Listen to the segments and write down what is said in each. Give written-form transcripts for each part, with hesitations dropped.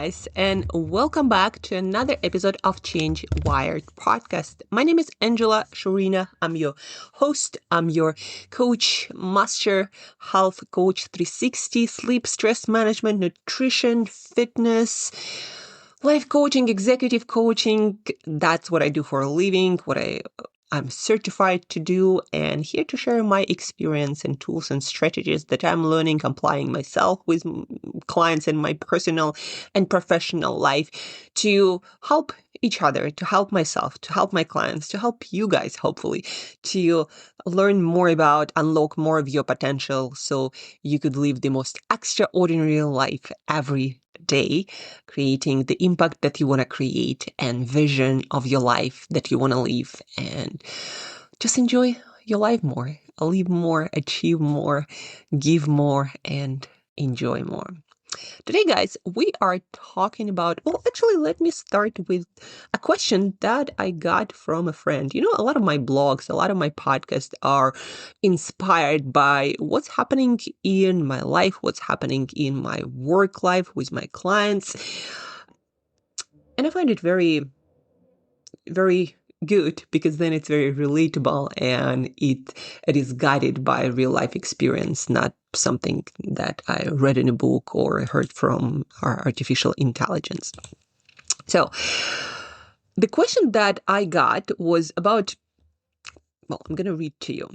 guys, and welcome back to another episode of Change Wired podcast. My name is Angela Shurina. I'm your host. I'm your coach, master health coach 360, sleep, stress management, nutrition, fitness, life coaching, executive coaching. That's what I do for a living, I'm certified to do, and here to share my experience and tools and strategies that I'm learning, applying myself with clients in my personal and professional life to help each other, to help myself, to help my clients, to help you guys, hopefully, to learn more about, unlock more of your potential so you could live the most extraordinary life every day, creating the impact that you want to create and vision of your life that you want to live, and just enjoy your life more, live more, achieve more, give more, and enjoy more. Today, guys, we are talking about, let me start with a question that I got from a friend. A lot of my blogs, a lot of my podcasts are inspired by what's happening in my life, what's happening in my work life with my clients. And I find it very, very good because then it's very relatable and it is guided by real life experience, not something that I read in a book or heard from our artificial intelligence. So the question that I got was about, I'm going to read to you.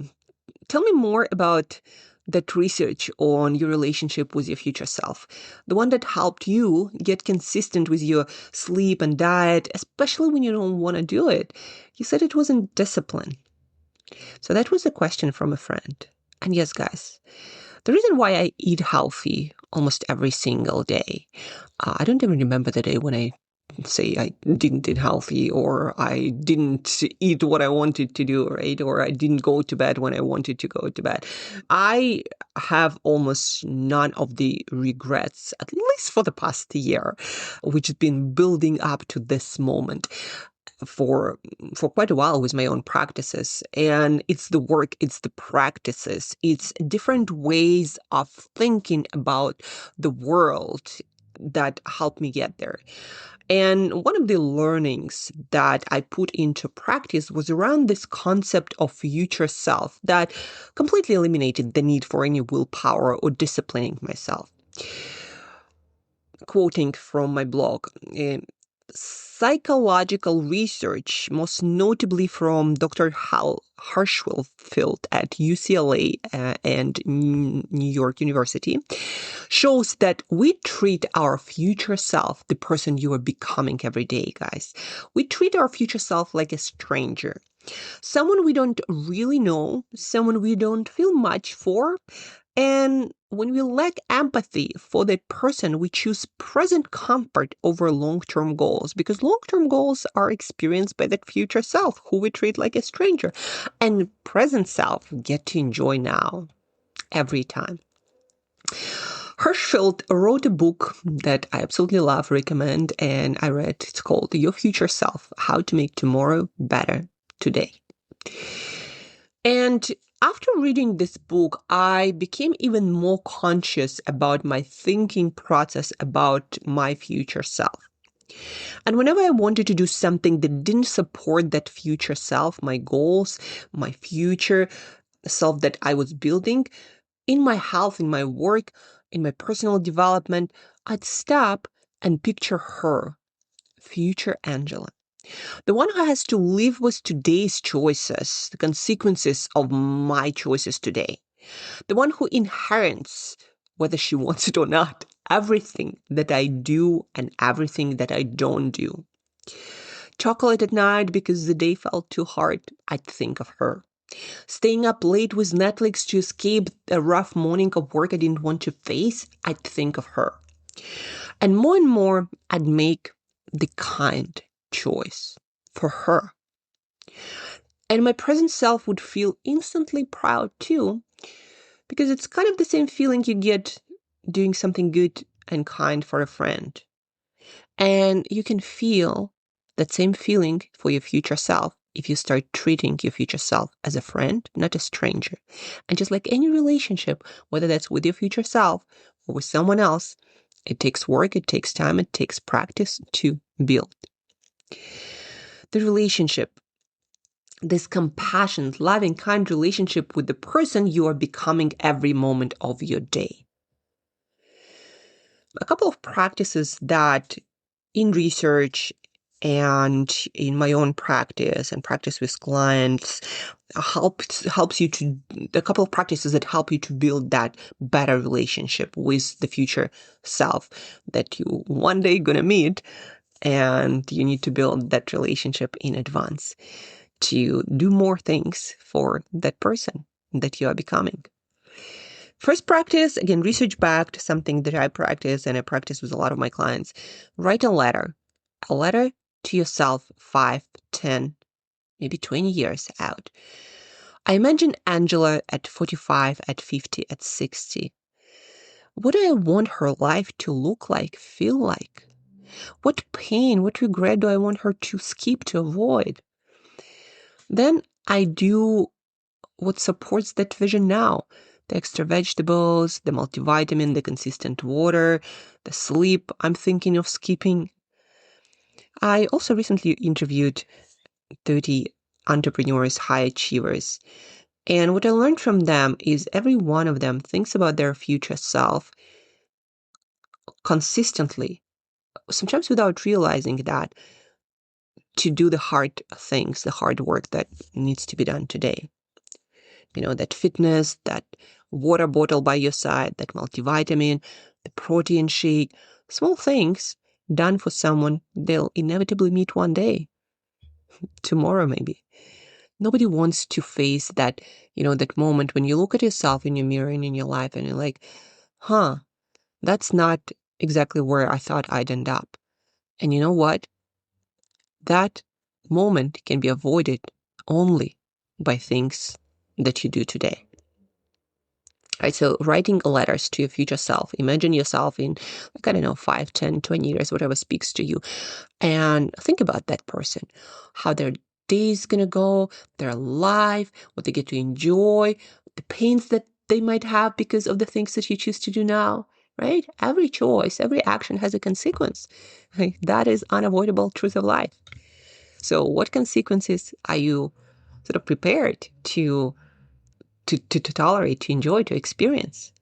Tell me more about that research on your relationship with your future self, the one that helped you get consistent with your sleep and diet, especially when you don't want to do it. You said it wasn't discipline. So that was a question from a friend. And yes, guys, the reason why I eat healthy almost every single day, I don't even remember the day when I say I didn't eat healthy, or I didn't eat what I wanted to do, right? Or I didn't go to bed when I wanted to go to bed. I have almost none of the regrets, at least for the past year, which has been building up to this moment for quite a while with my own practices. And it's the work, it's the practices, it's different ways of thinking about the world that helped me get there. And one of the learnings that I put into practice was around this concept of future self that completely eliminated the need for any willpower or disciplining myself. Quoting from my blog, psychological research, most notably from Dr. Hal Hirschfeld at UCLA and New York University, shows that we treat our future self, the person you are becoming every day, guys, we treat our future self like a stranger, someone we don't really know, someone we don't feel much for. And when we lack empathy for that person, we choose present comfort over long-term goals, because long-term goals are experienced by that future self who we treat like a stranger, and present self get to enjoy now every time. Hirschfeld wrote a book that I absolutely love, recommend, and I read. It's called Your Future Self, How to Make Tomorrow Better Today. And after reading this book, I became even more conscious about my thinking process about my future self. And whenever I wanted to do something that didn't support that future self, my goals, my future self that I was building, in my health, in my work, in my personal development, I'd stop and picture her, future Angela. The one who has to live with today's choices, the consequences of my choices today. The one who inherits, whether she wants it or not, everything that I do and everything that I don't do. Chocolate at night because the day felt too hard, I'd think of her. Staying up late with Netflix to escape a rough morning of work I didn't want to face, I'd think of her. And more, I'd make the kind choice for her. And my present self would feel instantly proud too, because it's kind of the same feeling you get doing something good and kind for a friend. And you can feel that same feeling for your future self if you start treating your future self as a friend, not a stranger. And just like any relationship, whether that's with your future self or with someone else, It takes work, it takes time, it takes practice to build. The relationship, this compassionate, loving, kind relationship with the person you are becoming every moment of your day. A couple of practices that in research and in my own practice and practice with clients helps you to, a couple of practices that help you to build that better relationship with the future self that you one day gonna meet, and you need to build that relationship in advance to do more things for that person that you are becoming. First practice, again, research-backed, something that I practice and I practice with a lot of my clients. Write a letter to yourself 5, 10, maybe 20 years out. I imagine Angela at 45, at 50, at 60. What do I want her life to look like, feel like? What pain, what regret do I want her to skip, to avoid? Then I do what supports that vision now. The extra vegetables, the multivitamin, the consistent water, the sleep I'm thinking of skipping. I also recently interviewed 30 entrepreneurs, high achievers. And what I learned from them is every one of them thinks about their future self consistently, sometimes without realizing that, to do the hard things, the hard work that needs to be done today. That fitness, that water bottle by your side, that multivitamin, the protein shake, small things done for someone they'll inevitably meet one day, tomorrow maybe. Nobody wants to face that, that moment when you look at yourself in your mirror and in your life and you're like, that's not exactly where I thought I'd end up. And you know what? That moment can be avoided only by things that you do today. Right, so writing letters to your future self, imagine yourself in, 5, 10, 20 years, whatever speaks to you, and think about that person, how their day is going to go, their life, what they get to enjoy, the pains that they might have because of the things that you choose to do now, right? Every choice, every action has a consequence. Right? That is unavoidable truth of life. So what consequences are you sort of prepared to tolerate, to enjoy, to experience?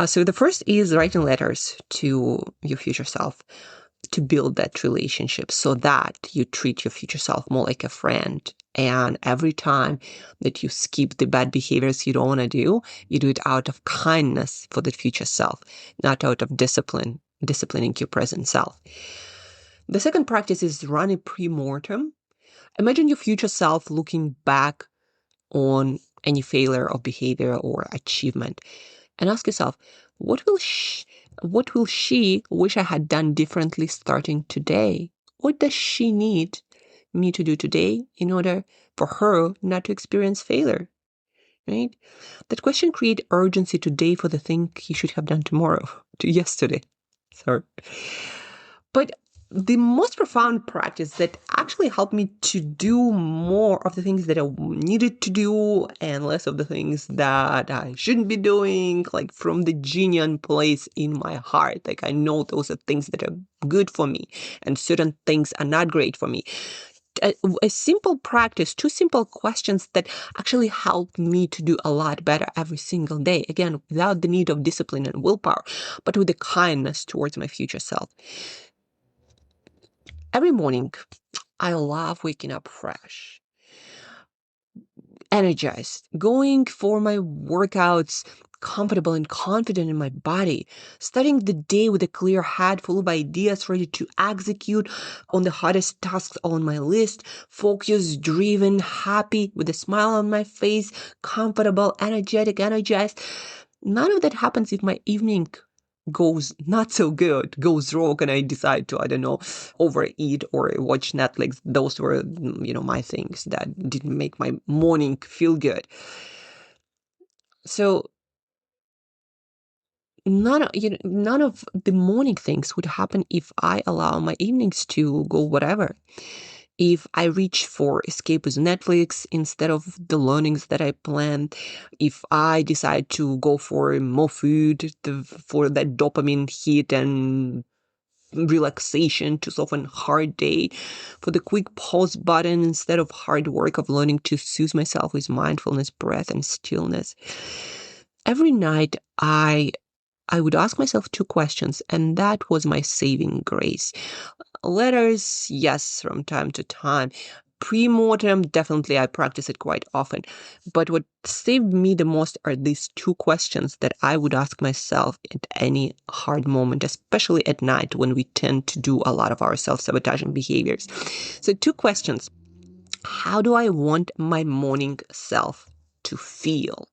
So the first is writing letters to your future self to build that relationship so that you treat your future self more like a friend. And every time that you skip the bad behaviors you don't want to do, you do it out of kindness for the future self, not out of disciplining your present self. The second practice is run a pre-mortem. Imagine your future self looking back on any failure of behavior or achievement and ask yourself, what will she wish I had done differently starting today? What does she need me to do today in order for her not to experience failure? Right? That question creates urgency today for the thing he should have done tomorrow, to yesterday. Sorry. But the most profound practice that actually helped me to do more of the things that I needed to do and less of the things that I shouldn't be doing, like from the genuine place in my heart. Like I know those are things that are good for me and certain things are not great for me. A simple practice, 2 simple questions that actually help me to do a lot better every single day. Again, without the need of discipline and willpower, but with the kindness towards my future self. Every morning, I love waking up fresh, energized, going for my workouts, comfortable and confident in my body, starting the day with a clear head full of ideas ready to execute on the hardest tasks on my list, focused, driven, happy, with a smile on my face, comfortable, energetic, energized. None of that happens if my evening goes not so good, goes wrong, and I decide to, overeat or watch Netflix. Those were, my things that didn't make my morning feel good. So none of the morning things would happen if I allow my evenings to go whatever. if I reach for escape with Netflix instead of the learnings that I planned, if I decide to go for more food for that dopamine hit and relaxation to soften hard day, for the quick pause button instead of hard work of learning to soothe myself with mindfulness, breath, and stillness. Every night I would ask myself two questions, and that was my saving grace. Letters, yes, from time to time. Pre-mortem, definitely I practice it quite often. But what saved me the most are these two questions that I would ask myself at any hard moment, especially at night when we tend to do a lot of our self-sabotaging behaviors. So 2 questions. How do I want my morning self to feel?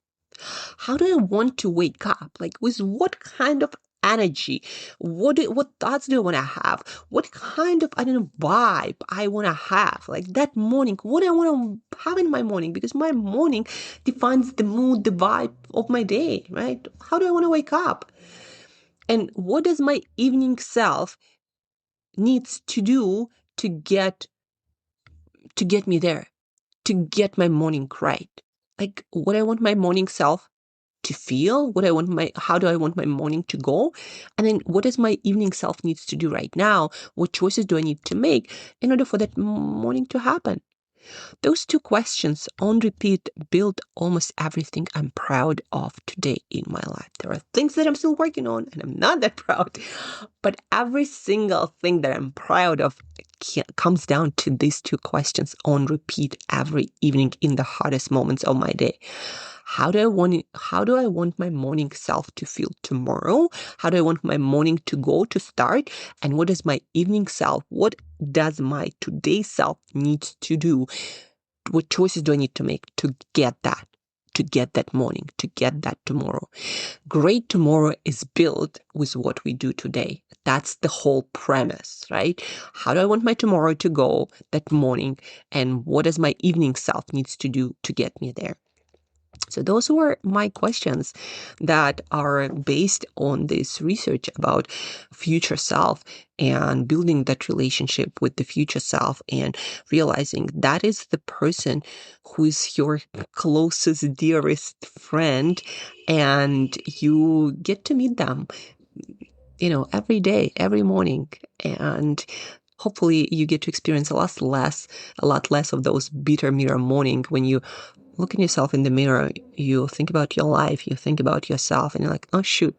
How do I want to wake up? Like, with what kind of energy? What thoughts do I want to have? What kind of, vibe I want to have? Like that morning, what I want to have in my morning? Because my morning defines the mood, the vibe of my day, right? How do I want to wake up? And what does my evening self needs to do to get me there, to get my morning right? Like, what I want my morning self to feel, how do I want my morning to go? And then what does my evening self needs to do right now? What choices do I need to make in order for that morning to happen? Those two questions on repeat build almost everything I'm proud of today in my life. There are things that I'm still working on and I'm not that proud, but every single thing that I'm proud of comes down to these two questions on repeat every evening in the hardest moments of my day. How do I want my morning self to feel tomorrow? How do I want my morning to go to start? And what does my evening self, what does my today self need to do? What choices do I need to make to get that morning, to get that tomorrow? Great tomorrow is built with what we do today. That's the whole premise, right? How do I want my tomorrow to go that morning? And what does my evening self needs to do to get me there? So those were my questions that are based on this research about future self and building that relationship with the future self and realizing that is the person who is your closest, dearest friend, and you get to meet them, every day, every morning. And hopefully you get to experience a lot less of those bitter mirror morning when you look at yourself in the mirror, you think about your life, you think about yourself, and you're like, oh, shoot,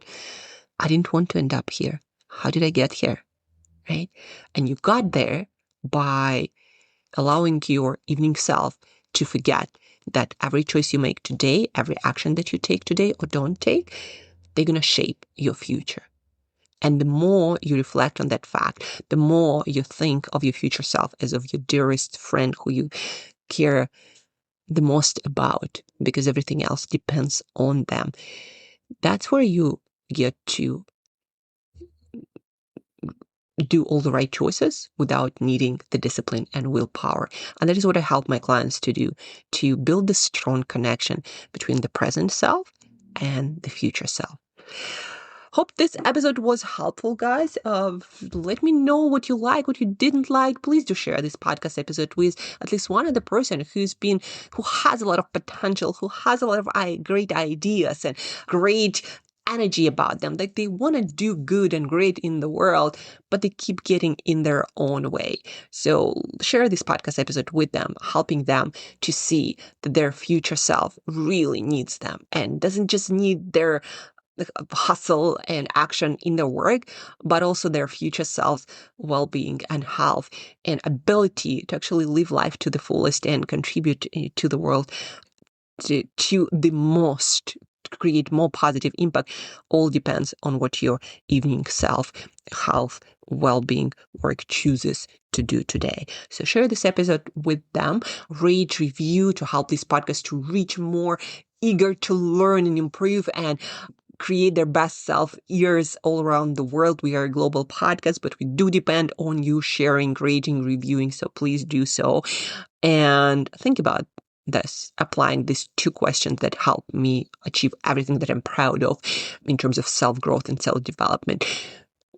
I didn't want to end up here. How did I get here? Right? And you got there by allowing your evening self to forget that every choice you make today, every action that you take today or don't take, they're going to shape your future. And the more you reflect on that fact, the more you think of your future self as of your dearest friend who you care the most about, because everything else depends on them. That's where you get to do all the right choices without needing the discipline and willpower. And that is what I help my clients to do, to build this strong connection between the present self and the future self. Hope this episode was helpful, guys. Let me know what you like, what you didn't like. Please do share this podcast episode with at least one other person who has a lot of potential, who has a lot of great ideas and great energy about them. Like, they want to do good and great in the world, but they keep getting in their own way. So share this podcast episode with them, helping them to see that their future self really needs them and doesn't just need their hustle and action in their work, but also their future self's well-being and health and ability to actually live life to the fullest and contribute to the world to the most, to create more positive impact. All depends on what your evening self, health, well-being work chooses to do today. So share this episode with them, rate, review to help this podcast to reach more eager to learn and improve and create their best self ears all around the world. We are a global podcast, but we do depend on you sharing, rating, reviewing. So please do so. And think about this, applying these two questions that help me achieve everything that I'm proud of in terms of self-growth and self-development.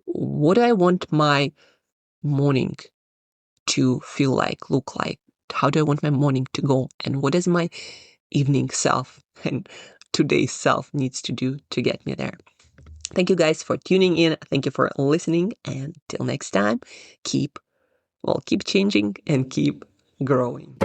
What do I want my morning to feel like, look like? How do I want my morning to go? And what does my evening self and today's self needs to do to get me there? Thank you guys for tuning in. Thank you for listening. And till next time, keep changing and keep growing.